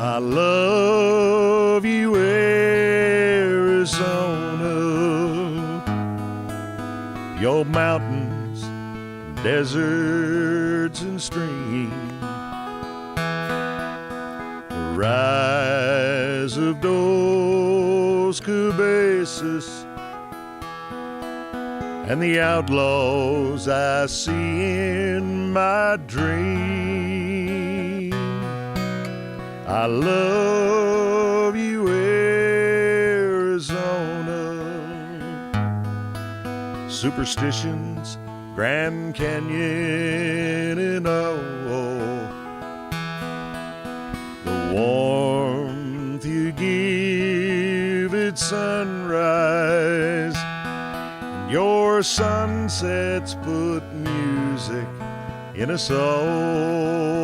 I love you, Arizona. Your mountains, deserts, and streams. The rise of Dos Cabezas and the outlaws I see in my dream. I love you, Arizona. Superstitions, Grand Canyon, and the warmth you give at sunrise. Your sunsets put music in us all.